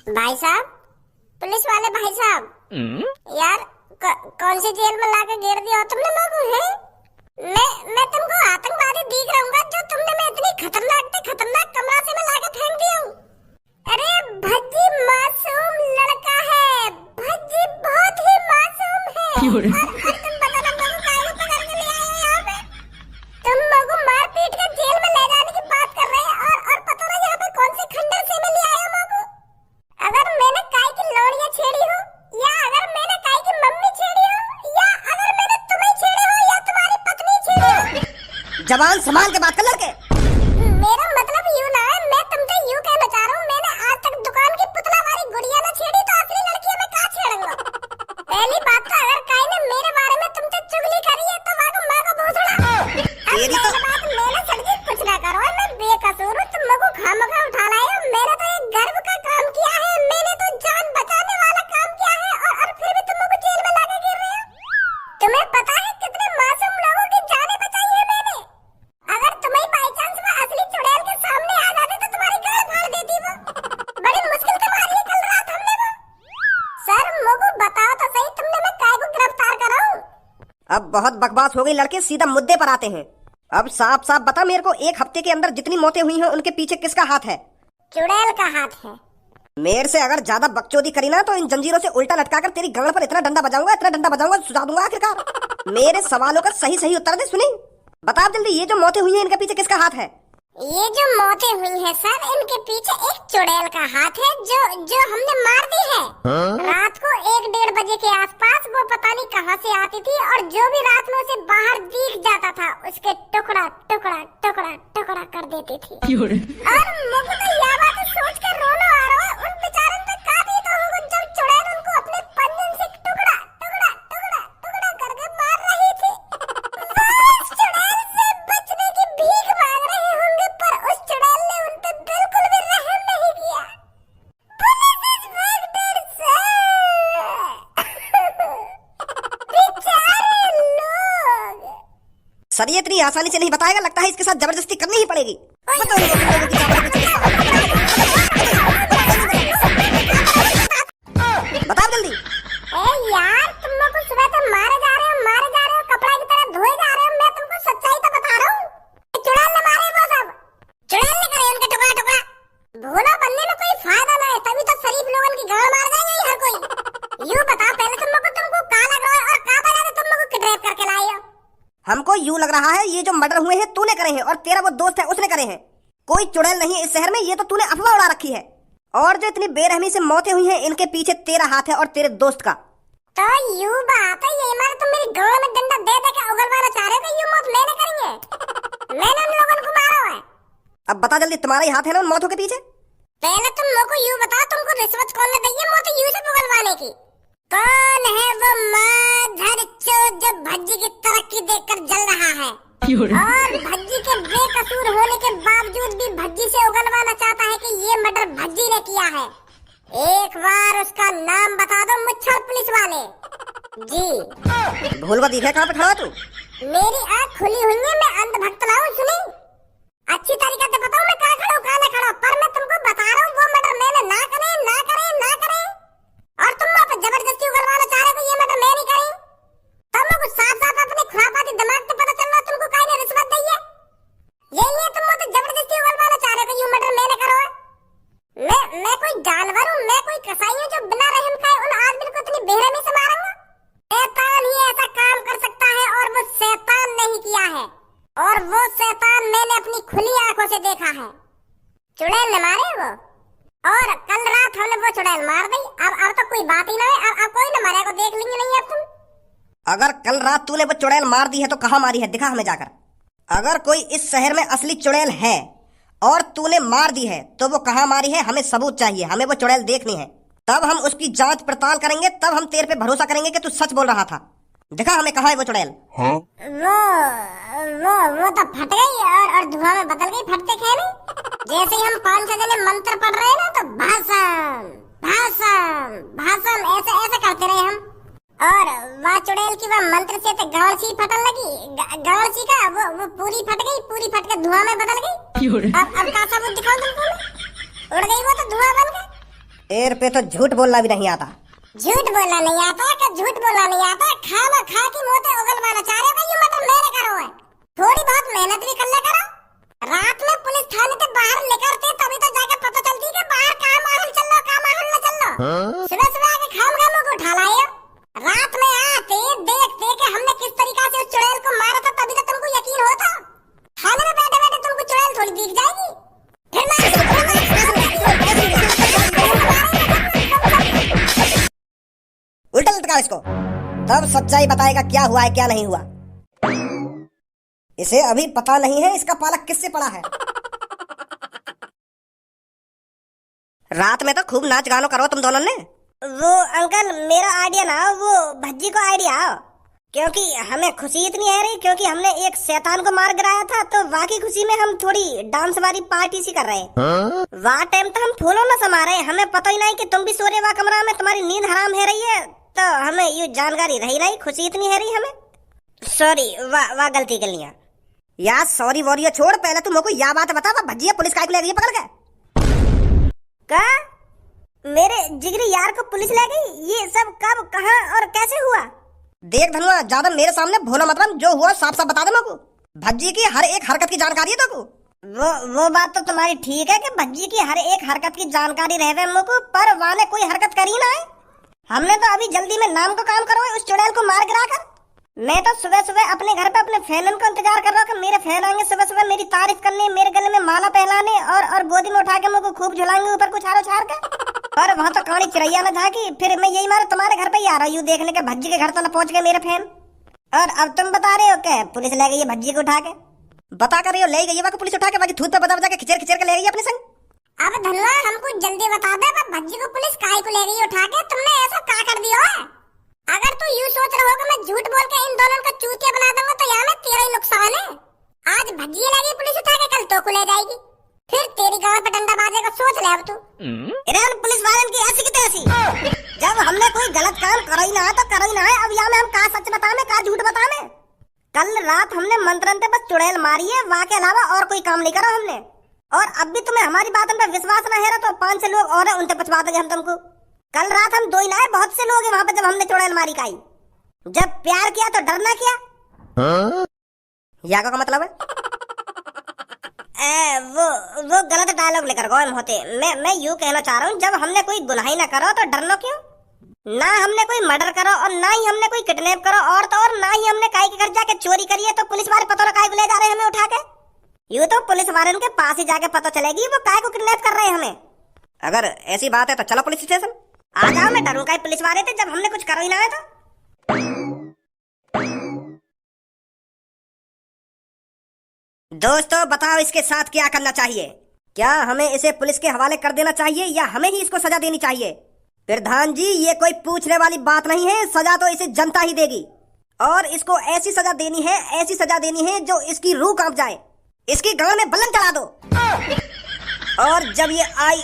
भाई साहब, पुलिस वाले भाई साहब, यार कौन सी जेल में लाके गिर दिया हो तुमने लोगों हैं? मैं तुमको आतंकवादी दिख रहूंगा जो तुमने मैं इतनी खतरनाक कमरा से मैं लाके फेंक दिया हूँ। अरे भज्जी मासूम लड़का है, भज्जी बहुत ही मासूम है। और तुम बताना लोगों काहे को पकड़ के ले आए हो यहाँ पे? तुम लोगों मार पीट के जेल में ले जाने की बात कर रहे हैं और पता नहीं यहाँ पे कौन सी खंडर से में ले आए हो लोगों। अगर मैंने काय की लौड़ियाँ छेड़ी हो या अगर मैंने काय की मम्मी छेड़ी हो या अगर मैंने तुम्हें छेड़ी हो या तुम्हारी पत्नी छेड़ी हो। जवान संभाल के बात कर लड़के। मेरा मतलब यूं ना है, मैं तुमसे यूं कहना चाह रहा हूँ, मैंने आज तक दुकान की पुतला वाली गुड़िया ना छेड़ी तो असली लड़की मैं कहाँ छेड़ूंगा? पहली बात तो अगर काय ने मेरे बारे में तुमसे चुगली करी है तो वाको माँ का भूसड़ा। मैंने सड़की कुछ ना करो, मैं बेकसूर हूँ, तुम लोगों खामखा उठा लाए हो। मैंने तो एक गर्व का काम किया है, मैंने तो जान बचाने वाला काम किया है और फिर भी तुम लोग जेल में लाके गिर रहे हो। तुम्हें पता है कितने मासूम लोगों की जानें बचाई है मैंने? अगर तुम्हें बाई चांस में असली चुड़ैल के सामने आ जाते तो तुम्हारी गाल फाड़ देती वो। बड़ी मुश्किल से मारी है कल रात हमने वो। सर मुझको बताओ तो सही, तुमने मैं काय को गिरफ्तार कराऊं? अब बहुत बकवास हो गई लड़के, सीधा मुद्दे पर आते हैं। अब साफ साफ बता मेरे को, एक हफ्ते के अंदर जितनी मौतें हुई हैं उनके पीछे किसका हाथ है? चुड़ैल का हाथ है। मेरे से अगर ज्यादा बकचोदी करी ना तो इन जंजीरों से उल्टा लटकाकर तेरी गगन पर इतना डंडा बजाऊंगा सुझा दूंगा आखिरकार। मेरे सवालों का सही सही उत्तर दे। सुनी बता जल्दी, ये जो मौतें हुई हैं इनके पीछे किसका हाथ है? ये जो मौतें हुई है सर, इनके पीछे एक चुड़ैल का हाथ है जो हमने मार दी है। रात को 1-1:30 बजे के आसपास वो पता नहीं कहां से आती थी और जो भी रात में उसे बाहर दिख जाता था उसके टुकड़ा कर देती थी। और मुझे तो यह बात सोच कर रोना आ रहा है, उन बेचारों पे का बीता होगा जब चुड़ैल उनको अपने पंजन से टुकड़ा करके मार रही थी। उस चुड़ैल से बचने की भीख मांग रहे होंगे पर उस चुड़ैल ने उन पे बिल्कुल भी रहम नहीं किया। पुलिस इंस्पेक्टर साहब, बेचारे लोग। सर ये इतनी आसानी से नहीं बताएगा, लगता है इसके साथ जबरदस्ती करनी ही पड़ेगी। बता जल्दी। यार तुम लोग को सुबह से मारे जा रहे हो, कपड़ा की तरह धोए जा रहे हो। मैं तुमको सच्चाई तो बता रहा हूँ, चुड़ैल ने मारे वो सब, चुड़ैल ने करे उनके टुकड़ा। भोला बनने में कोई फायदा ना है, तभी तो शरीफ लोगन की गाड़ मार जाएंगे हर कोई। यूँ बता पहले तुम लोग को तुमको कहाँ लग रहा है और कहाँ बजा तुम लोग को किडनैप करके लाए हो? हमको यूं लग रहा है ये जो मर्डर हुए हैं तूने करे हैं और तेरा वो दोस्त है उसने करे हैं। कोई चुड़ैल नहीं है इस शहर में, ये तो तूने अफवाह उड़ा रखी है। और जो इतनी बेरहमी से मौतें हुई हैं इनके पीछे तेरा हाथ है और तेरे दोस्त का। तो यूं बात है, ये मारे तुम मेरी गला में डंडा दे के उगलवाना चाह रहे हो कि यूं मौत मैंने करेंगे? मैंने उन लोगों को मारा है। अब बता जल्दी, तुम्हारा ही हाथ है ना उन मौतों के पीछे? पहले तुम लोग को यूं बताओ, तुमको रिश्वत कौन ने दी है मौत यूं से उगलवाने की? कौन है वो माधर चोद जो भज्जी की तरक्की देखकर जल रहा है और भज्जी के बेकसूर होने के बावजूद भी भज्जी से उगलवाना चाहता है कि ये मर्डर भज्जी ने किया है? एक बार उसका नाम बता दो मुच्छर पुलिस वाले जी। भूलवा दिखे कहाँ पे खड़ा तू? मेरी आँख खुली हुई है, मैं अंधभक्त ना हूँ। सुनी अच्छी तरीके से बताओ मैं कहाँ खड़ा हूँ कहाँ नहीं खड़ा, पर मैं तुमको बता रहा हूँ वो मर्डर मैंने ना करे और तुम लोग पे जबरदस्ती उगलवाना चाह रहे हो ये मर्डर मैं नहीं करी। तुम लोग साफ अपने खुरापाती दिमाग से पता चल रहा तुमको काहे ने रिश्वत दी है? यही है तुम लोग तो जबरदस्ती उगलवाना चाह रहे हो ये मर्डर मैंने करो है। मैं कोई जानवर हूँ, मैं कोई कसाई हूँ जो बिना रहम खाए उन आदमी को इतनी बेरहमी से मारूंगा? शैतान ही ऐसा काम कर सकता है और वो शैतान नहीं किया है और वो शैतान मैंने अपनी खुली आंखों से देखा है। चुड़ैल ने मारे वो और कल रात हमने वो चुड़ैल मार दी। अब तो कोई बात ही ना है, अब कोई न मारेगा, देख लेंगे नहीं अब तुम। अगर कल रात तूने वो चुड़ैल मार दी है तो कहाँ मारी है, दिखा हमें जाकर। अगर कोई इस शहर में असली चुड़ैल है और तूने मार दी है तो वो कहाँ मारी है, हमें सबूत चाहिए, हमें वो चुड़ैल देखनी है। तब हम उसकी जांच पड़ताल करेंगे, तब हम तेरे पे भरोसा करेंगे कि तू सच बोल रहा था। दिखा हमें कहाँ है वो चुड़ैल। वो तो फट गई और धुआं में बदल गई फटते खेने। जैसे ही हम 5-6 जने मंत्र पढ़ रहे हैं ना तो भाषण ऐसे करते रहे हम और वह चुड़ैल की वह मंत्र से तो गवलसी फटन लगी। गवलसी का वो पूरी फट गई, पूरी फट के धुआं में बदल गई। अब का सबूत दिखाऊं तुमको? उड़ गई वो तो धुआं बन गई। एयर पे तो झूठ बोलना भी नहीं आता। झूठ बोलना नहीं आता कि झूठ बोलना नहीं आता? खाना खा की मोते उगलवाना चाह रहे हो? ये मटर मेरे करो है, थोड़ी बहुत मेहनत भी कर ले करो। रात में पुलिस थाने से बाहर निकलते तभी तो जाके पता चलती कि बाहर कहाँ माहौल चल रहा, कहाँ माहौल न चल रहा। सुबह सुबह आके खाम खामों को उठा लाए हो। रात में आते देखते कि हमने किस तरीका से उस चुड़ैल को मारा था तभी तो तुमको यकीन होता। थाने में बैठे बैठे तुमको चुड़ैल थोड़ी दिख जाएगी। उल्टा लटका इसको, तब सच्चाई बताएगा क्या हुआ है क्या नहीं हुआ। इसे अभी पता नहीं है इसका पालक किससे पड़ा है। रात में तो खूब नाच गानो करो तुम दोनों ने। वो अंकल मेरा आइडिया ना, वो भज्जी को आइडिया, क्योंकि हमें खुशी इतनी है रही क्योंकि हमने एक शैतान को मार गिराया था, तो वाकई खुशी में हम थोड़ी डांस वाली पार्टी सी कर रहे हैं। वहाँ टाइम तो हम फूलों में समा रहे हैं, हमें पता ही नहीं कि तुम भी सो रहे वहाँ कमरा में, तुम्हारी नींद हराम है रही है, तो हमें ये जानकारी रही खुशी इतनी है रही हमें। सॉरी, वाह गलती कर लिया यार। सॉरी वॉरियर छोड़, पहले तुम को यह बात बता, भज्जिया पुलिस काहे को ले गई पकड़ के? का मेरे जिगरी यार को पुलिस ले गई? ये सब कब, कहाँ और कैसे हुआ? देख धनुआ, ज्यादा मेरे सामने भोला मत बन, जो हुआ साफ साफ बता दे मेरे को। भज्जी की हर एक हरकत की जानकारी है तेको। वो बात तो तुम्हारी ठीक है कि भज्जी की हर एक हरकत की जानकारी रहे मुझको, पर वहाँ ने कोई हरकत करी ना है। हमने तो अभी जल्दी में नाम को काम करो उस चुड़ैल को मार गिरा कर। मैं तो सुबह सुबह अपने घर पे अपने फैन को इंतजार कर रहा हूँ कि मेरे फैन आएंगे सुबह सुबह मेरी तारीफ करने, मेरे गले में माला पहनाने और गोदी में उठा के मुझको खूब झुलाएंगे ऊपर कुछ हारो छाड़ के। और वहाँ तो कहानी चिड़ैया में था कि फिर मैं यही मारा तुम्हारे घर पे ही आ रहा हूँ देखने के भज्जी के घर तो न पहुँच गए मेरे फैन। और अब तुम बता रहे हो कि पुलिस ले गई है भज्जी को उठा के? बता कर रही हो ले गई है पुलिस उठा के, बाकी थूत पे बता बता के खिचर खिचर के ले गई अपने संग। अब धनवा हमको जल्दी बता दे भज्जी को पुलिस काहे को ले गई उठा के? तुमने ऐसा क्या कर दिया है? अगर तू यूं सोच रहा हो कि मैं झूठ बोल के इन दोनों का चूतिया बना दूंगा तो यहाँ में तेरा ही नुकसान है। आज भज्जी ले गई पुलिस उठा के, कल तो को ले जाएगी, फिर तेरी गांव पे डंडा बाजेगा, सोच ले अब तू। ईरान पुलिस वाले की ऐसी की तैसी। जब हमने कोई गलत काम करा ही ना तो करा ही ना है, अब यहाँ में हम का सच बताने का झूठ बताने। कल रात हमने मंत्रंते बस चुड़ैल मारी है, वहाँ के अलावा और कोई काम नहीं करा हमने। और अब भी तुम्हें हमारी बातों पर विश्वास ना है तो 5 से लोग और हैं, उनसे पूछवा देंगे हम तुमको। कल रात हम दो ही ना है, बहुत से लोग हैं वहाँ पे जब हमने चुड़ैल मारी काई। जब प्यार किया तो डरना किया। यागा का मतलब है वो गलत डायलॉग लेकर गए होते। मैं यूं कहना चाह रहा हूँ जब हमने कोई गुनाह ही ना करो तो डरना क्यों? ना हमने कोई मर्डर करो और ना ही हमने कोई किडनैप करो और तो और ना ही हमने काई के घर जाके चोरी करी है, तो पुलिस वाले पता ना काहे को ले जा रहे हैं हमें उठा के। यूं तो पुलिस वाले के पास ही जाके पता चलेगी वो काहे को किडनैप कर रहे हैं हमें। अगर ऐसी बात है तो चलो पुलिस स्टेशन। आ जाओ, मैं डरूं काहे पुलिस वाले थे जब हमने कुछ करो ही ना है तो। दोस्तों बताओ इसके साथ क्या करना चाहिए? क्या हमें इसे पुलिस के हवाले कर देना चाहिए या हमें ही इसको सजा देनी चाहिए? प्रधान जी ये कोई पूछने वाली बात नहीं है, सजा तो इसे जनता ही देगी। और इसको ऐसी सजा देनी है, ऐसी सजा देनी है जो इसकी रूह कांप जाए। इसकी गांव में बल्लम चढ़ा दो और जब ये आई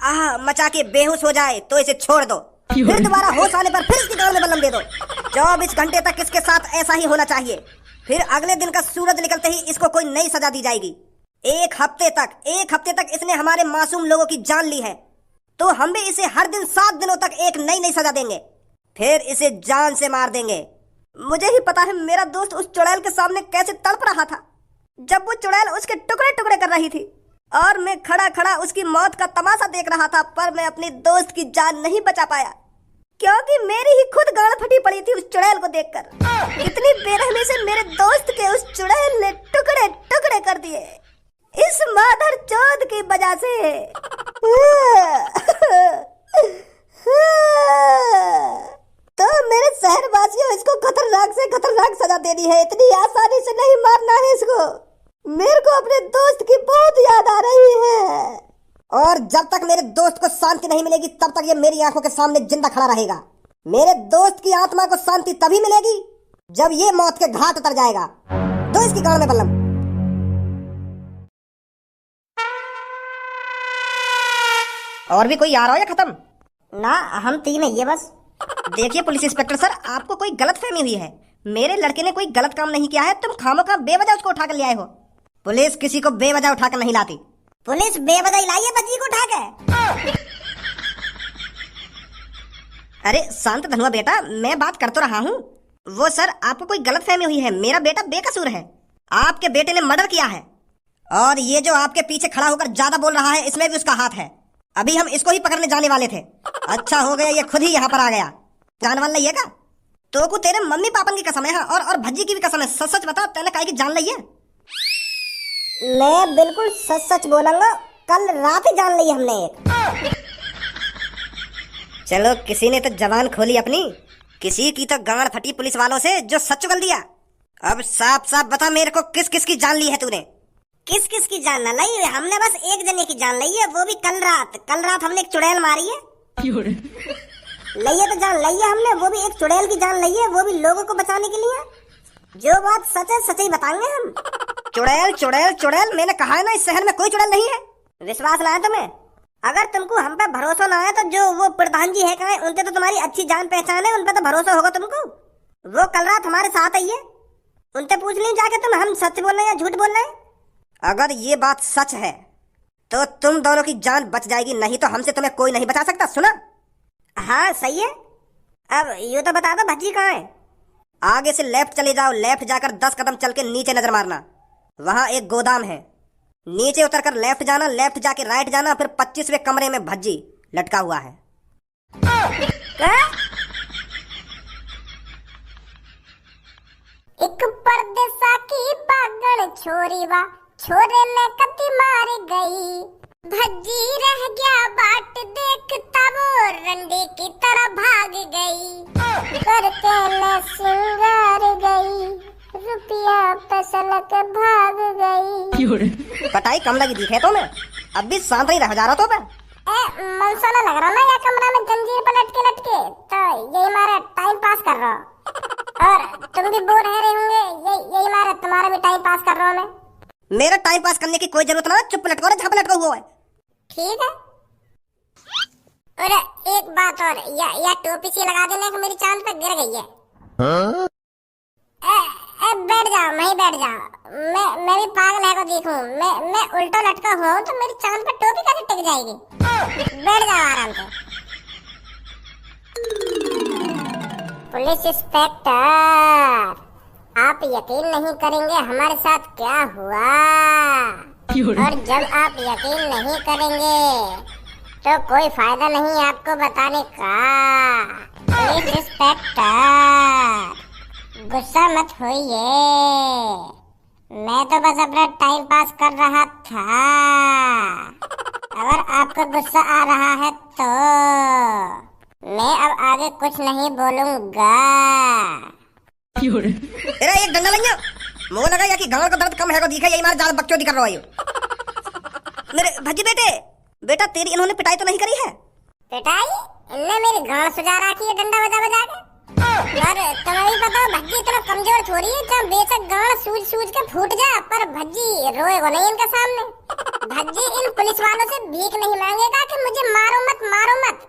आह मचा के बेहोश हो जाए तो इसे छोड़ दो। फिर दोबारा होश आने पर फिर इसकी गांव में बल्लम दे दो। 24 घंटे तक इसके साथ ऐसा ही होना चाहिए। फिर अगले दिन का सूरज निकलते ही इसको कोई नई सजा दी जाएगी। एक हफ्ते तक इसने हमारे मासूम लोगों की जान ली है, तो हम भी इसे हर दिन 7 दिनों तक एक नई सजा देंगे, फिर इसे जान से मार देंगे। मुझे ही पता है मेरा दोस्त उस चुड़ैल के सामने कैसे तड़प रहा था जब वो चुड़ैल उसके टुकड़े टुकड़े कर रही थी और मैं खड़ा खड़ा उसकी मौत का तमाशा देख रहा था, पर मैं अपनी दोस्त की जान नहीं बचा पाया क्योंकि मेरी ही खुद गाड़ फटी पड़ी थी उस चुड़ैल को देखकर। इतनी बेरहमी से मेरे दोस्त के उस चुड़ैल ने टुकड़े टुकड़े कर दिए इस मादर चौथ की वजह से। तो मेरे शहरवासियों इसको खतरनाक से खतरनाक सजा देनी है, इतनी आसानी से नहीं मारना है इसको। मेरे को अपने दोस्त की बहुत याद आ रही है और जब तक मेरे दोस्त को शांति नहीं मिलेगी तब तक ये मेरी आंखों के सामने जिंदा खड़ा रहेगा। मेरे दोस्त की आत्मा को शांति तभी मिलेगी जब ये मौत के घाट उतर जाएगा। दो इसकी गांव में बल्लम। और भी कोई आ रहा हो या खत्म? ना हम 3 ही है बस। देखिए पुलिस इंस्पेक्टर सर, आपको कोई गलतफहमी हुई है। मेरे लड़के ने कोई गलत काम नहीं किया है, तुम खामोखा बेवजह उसको उठा कर ले आए हो। पुलिस किसी को बेवजह उठा कर नहीं लाती। पुलिस बेवजह ही लाई है बच्ची को उठा के। अरे शांत धनुआ बेटा, मैं बात कर तो रहा हूँ। वो सर, आपको कोई गलतफहमी हुई है। मेरा बेटा बेकसूर है। आपके बेटे ने मर्डर किया है। और ये जो आपके पीछे खड़ा होकर ज्यादा बोल रहा है, इसमें भी उसका हाथ है। अभी हम इसको ही पकड़ने जाने वाले थे। अच्छा हो गया ये खुद ही यहाँ पर आ गया। जान वाला ये का तो को तेरे मम्मी पापन की कसम है और भज्जी की भी कसम है। सच सच बता, तेने काहे की जान ली है? मैं बिल्कुल सच सच बोलूंगा। कल रात ही जान ली हमने एक। चलो, किसी ने तो जबान खोली अपनी। किसी की तो गांड फटी पुलिस वालों से जो सच उगल दिया। अब साफ साफ बता मेरे को, किस किस की जान ली है तूने? किस किस की जान ना ली? हमने बस एक जने की जान ली है, वो भी कल रात हमने एक चुड़ैल मारी है। लइए तो जान लइए हमने, वो भी एक चुड़ैल की जान लइए, वो भी लोगों को बचाने के लिए। जो बात सच है सच ही बताएंगे हम। चुड़ैल चुड़ैल चुड़ैल, मैंने कहा है ना, इस शहर में कोई चुड़ैल नहीं है। विश्वास ना है तुम्हें? अगर तुमको हम पे भरोसा ना है तो जो वो प्रधान जी है कहाँ, उनसे तो तुम्हारी अच्छी जान पहचान है, उन पे तो भरोसा होगा तुमको। वो कल रात हमारे साथ आई है, उनसे पूछ ली जाके तुम हम सच बोल रहे हैं या झूठ बोल रहे हैं। अगर ये बात सच है तो तुम दोनों की जान बच जाएगी, नहीं तो हमसे तुम्हें कोई नहीं बचा सकता। सुना? हाँ सही है। अब यूँ तो बता दो, भज्जी कहाँ है? आगे से लेफ्ट चले जाओ, लेफ्ट जाकर 10 कदम चल के नीचे नजर मारना, वहां एक गोदाम है। नीचे उतरकर लेफ्ट जाना, लेफ्ट जाके राइट जाना, फिर 25वें कमरे में भज्जी लटका हुआ है। क्या? एक परदेसा की बागण छोरी वा, छोरे ने कति मार गई। भज्जी रह गया बाट देखता, वो रंडे की तरह भाग गई। करके ले सिंगार गई, रुपया पसलक भाग गई। पटाई कम लगी दिखे तो मैं अब भी शांत ही रह जा रहा तो मैं। मनसाना लग रहा ना, या कमरा में जंजीर पर लटके लटके तो यही मारा टाइम पास कर रहा हूँ। और तुम भी बोर रह रहे होंगे, यही मारा तुम्हारा भी टाइम पास कर रहा हूँ मैं। मेरा टाइम पास करने की कोई जरूरत ना, चुप लटको रे, जहाँ पे लटका हुआ है। ठीक है। और एक बात और, या टोपी सी लगा देना कि मेरी चांद पे गिर गई है। हाँ? बैठ जाओ, मैं ही बैठ जाओ। मैं भी पागल है को देखूं। मैं उल्टा लटका हुआ हूं तो मेरी चांद पे टोपी कैसे टिक जाएगी? बैठ जाओ आराम से। पुलिस इंस्पेक्टर, आप यकीन नहीं करेंगे हमारे साथ क्या हुआ। और जब आप यकीन नहीं करेंगे तो कोई फायदा नहीं आपको बताने का। पुलिस इंस्पेक्टर, गुस्सा मत होइए, मैं तो बस अपना टाइम पास कर रहा था। अगर आपको गुस्सा आ रहा है तो मैं अब आगे कुछ नहीं बोलूंगा। तेरा एक डंडा लइया मुंह लगा या कि गांव का दर्द कम है को दिखा, यही मार ज्यादा बकचोदी कर रहा है। मेरे भज्जी बेटा तेरी इन्होंने पिटाई तो नहीं करी है? पिटाई? इनने मेरी गांड सुजा रखी है डंडा बजा बजा के। और तुम्हें भी पता, भज्जी इतना कमजोर थोड़ी है, जब बेशक गांड सूझ के फूट जाए पर भज्जी रोएगा नहीं इनके सामने। भज्जी इन पुलिस वालों से भीख नहीं मांगेगा कि मुझे मारो मत।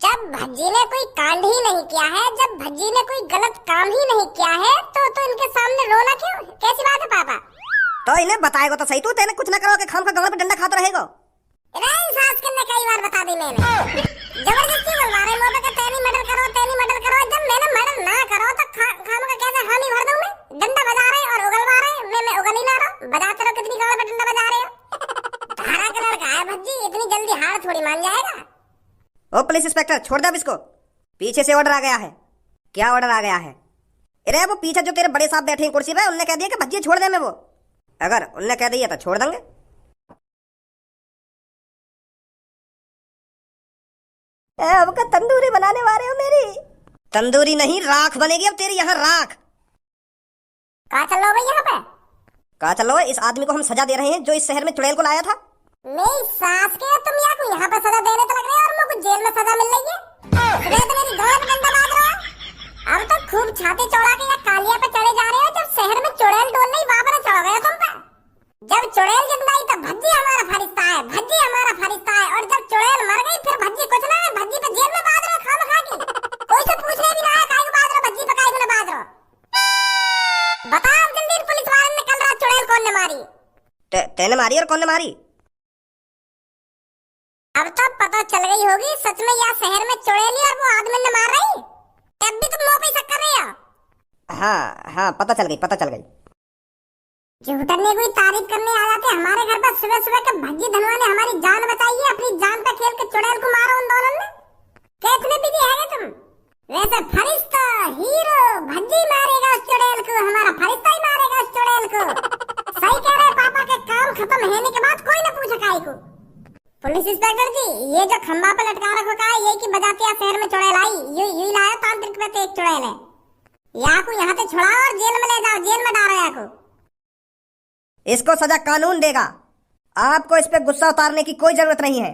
जब भज्जी ने कोई कांड ही नहीं किया है, जब भज्जी ने कोई गलत काम ही नहीं किया है, तो इनके सामने रोना क्यों? कैसी बात है पापा? तो इन्हें बताएगा तो सही, तू तेने कुछ ना करो कि खाम का गांव पे डंडा खाता रहेगा। सास करने कई बार बता दी मैंने। जबरदस्ती बोलवा रहे मुझे कि तेनी मर्डर करो। जब मैंने मर्डर ना करो तो खाम का कैसे हामी भर दूं मैं? डंडा बजा रहे और उगलवा रहे, मैं उगल ही ना रहा। बजाते रहो, कितनी गांव पे डंडा बजा रहे हो। धारा का लड़का है भज्जी, इतनी जल्दी हार थोड़ी मान जाएगा। ओ पुलिस इंस्पेक्टर, छोड़ दे अब इसको। पीछे से ऑर्डर आ गया है। क्या ऑर्डर आ गया है? अरे वो पीछे जो तेरे बड़े साहब बैठे हैं कुर्सी पे, उनने कह दिया कि भज्जी छोड़ दे। मैं वो अगर उनने कह दिया तो छोड़ देंगे। अब का तंदूरी बनाने वाले हो मेरी? तंदूरी नहीं, राख बनेगी अब तेरी यहाँ, राख। कहाँ चल रहे हो भाई यहाँ पे? कहाँ चल रहे हो? इस आदमी को हम सजा दे रहे हैं जो इस शहर में चुड़ैल को लाया था। मेरी सास के तुम यहाँ पे सजा देने तो लग रहे हो और मुझे जेल में सजा मिल रही है। तो मेरी गांड डंडा बाज रहा है। अब तो खूब छाती चौड़ा के या कालिया पे चढ़े जा रहे हो। जब शहर में चुड़ैल डोल नहीं, वहां पर चढ़ गए तुम पे। जब चुड़ैल जिंदा आई तो भज्जी हमारा फरिश्ता है, और जब चुड़ैल मर गई फिर भज्जी कुछ ना है। भज्जी पे जेल में बाज रहे हो खामखा की। कोई से पूछने भी ना आया काहे को बाज रहे हो भज्जी पे, काहे को ना बाज रहे हो? बताओ जल्दी, पुलिस वाले ने कल रात चुड़ैल कौन ने मारी? तेने मारी और कौन ने मारी? अब तो पता चल गई होगी सच में यहाँ शहर में चुड़ैली और वो आदमी ने मार रही। तब भी तुम मुंह पे शक कर रहे हो। हाँ हाँ, पता चल गई, पता चल गई। झूठने कोई तारीफ करने आ जाते हमारे घर पर सुबह सुबह के भज्जी धनवा ने हमारी जान बचाई है। अपनी जान पे खेल के चुड़ैल को मारो उन दोनों ने। कितने बिजी है तुम? वैसे फरिश्ता हीरो भज्जी मारेगा उस चुड़ैल को, हमारा फरिश्ता ही मारेगा उस चुड़ैल को। सही कह रहे पापा के काम खत्म होने के बाद कोई न पूछे काहे को। पुलिस इंस्पेक्टर जी, ये जो खंबा पे लटका रखा का है, ये की बजाते हैं शहर में चुड़ैल आई। यही लाया तांत्रिक पे एक चुड़ैल है। यहाँ को यहाँ से छुड़ाओ और जेल में ले जाओ, जेल में डालो यहाँ को। इसको सजा कानून देगा, आपको इस पे गुस्सा उतारने की कोई जरूरत नहीं है।